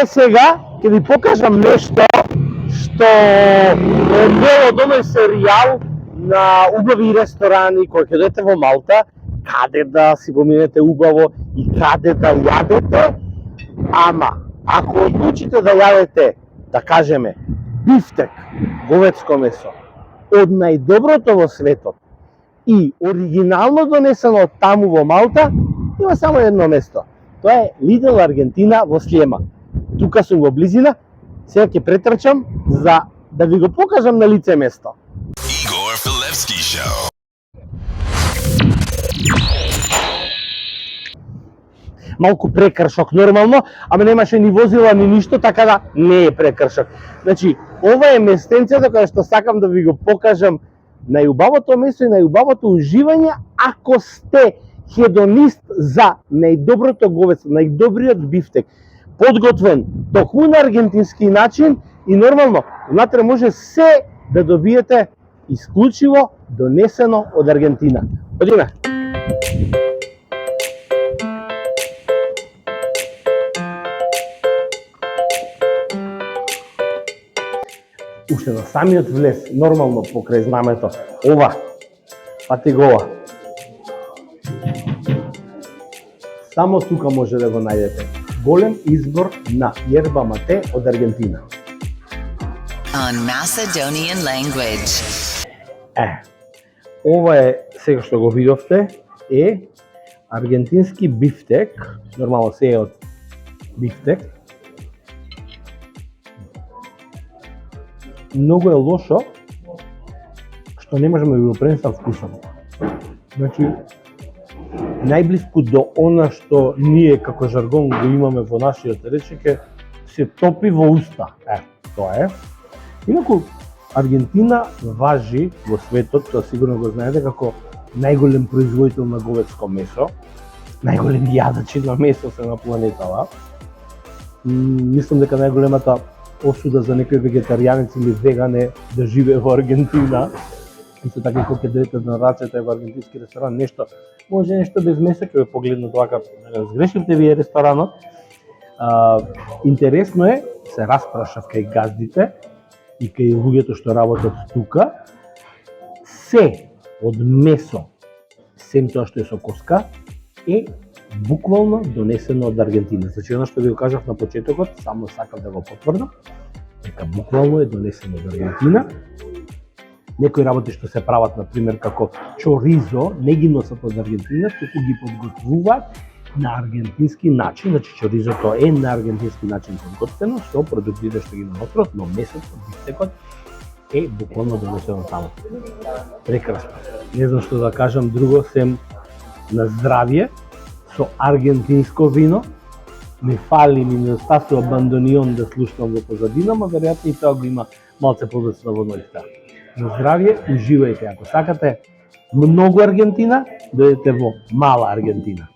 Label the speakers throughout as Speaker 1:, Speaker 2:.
Speaker 1: Сега ќе ви покажам нешто што е дел од оној серијал на убави ресторани кој ќе дојдете во Малта, каде да си поминете убаво и каде да јадете, ама ако одлучите да јадете, да кажеме, бифтек, говедско месо, од најдоброто во светот и оригинално донесено од таму во Малта, има само едно место. Тоа е Lidl Аргентина во Слиема. Тука сум во близина, сега ќе претрчам за да ви го покажам на лице место.
Speaker 2: Igor Filevski Show.
Speaker 1: Малку прекршок нормално, ама немаше ни возила ни ништо, така да не е прекршок. Значи, ова е местенцето каде што сакам да ви го покажам најубавото место и најубавото уживање ако сте хедонист за најдоброто говедство, најдобриот бифтек, подготвен токму на аргентински начин и нормално, внатре може се да добиете исклучиво донесено од Аргентина. Одиме! Уште на самиот влез, нормално покрај знамето, ова, пати го ова. Само тука може да го најдете. Голем избор на јерба мате од Аргентина.
Speaker 3: On Macedonian language.
Speaker 1: Ова е, сега што го видовте, е аргентински бифтек, нормално се е од бифтек. Многу е лошо што не можеме да го пренесам вкусот. Значи, најблиску до она што ние како жаргон го имаме во нашиот речник е се топи во уста. Тоа е. Инаку, Аргентина важи во светот, тоа сигурно го знаете, како најголем производител на говедско месо, најголем јадачи на месо се на планетава. Мислам дека најголемата осуда за некој вегетаријанец или веган е да живее во Аргентина. Исто така кога ќе дојдете на рацете во аргентински ресторан, може нешто без месо, ќе ве погледнат вака, сгрешивте вие ресторанот. Интересно е, се распрашав кај газдите и кај луѓето што работат тука, се од месо, сем тоа што е со коска, е буквално донесено од Аргентина. Значи, оно што ви го кажав на почетокот, само сакам да го потврдам, дека буквално е донесено од Аргентина. Некои работи што се прават, например, како чоризо, не ги носат од Аргентина, туку ги подготвуваат на аргентински начин. Значи, чоризото е на аргентински начин подготвено, со продуктите што ги има внатре, но месот од бифтекот е буквално донесено таму. Прекрасно. Не знам што да кажам друго, сем на здравје, со аргентинско вино. Ми фали, ми недостасува бандонион да слушам во позадина, ма веројатно и тоа го има малце подоцна во ноќта. На здравје, уживајте. Ако сакате многу Аргентина, дојдете во мала Аргентина.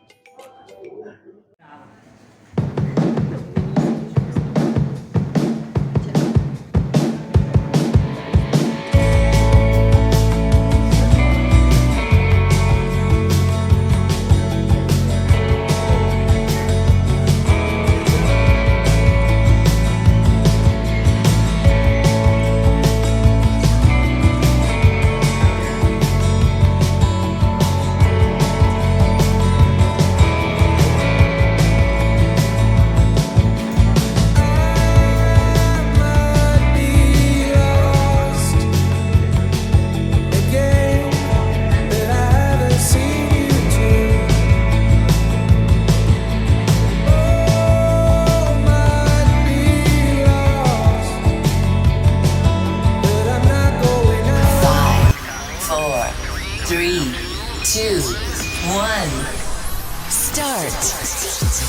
Speaker 3: Three, two, one, start.